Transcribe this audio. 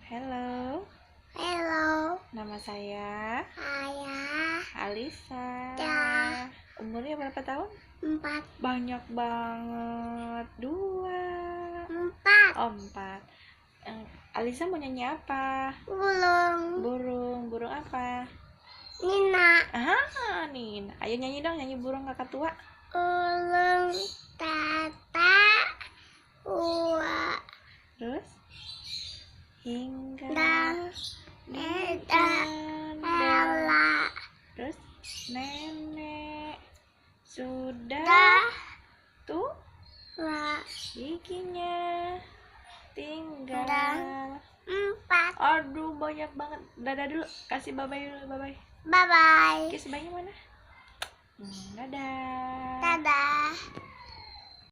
Halo, Halo, nama saya saya Alisa. Ya. Umurnya berapa tahun? 4. Banyak banget. 2. 4. Oh, 4. Alisa mau nyanyi apa? Burung apa? Nina. Nih. Ayo nyanyi dong, nyanyi burung kakak tua. Ulung tata ua Terus? Hingga ela Terus nenek sudah tuh giginya tinggal 4. Aduh, banyak banget. Dadah dulu, kasih bye-bye dulu. Bye-bye. Bye bye. Kiss bye-nya mana? Dadah. Dadah.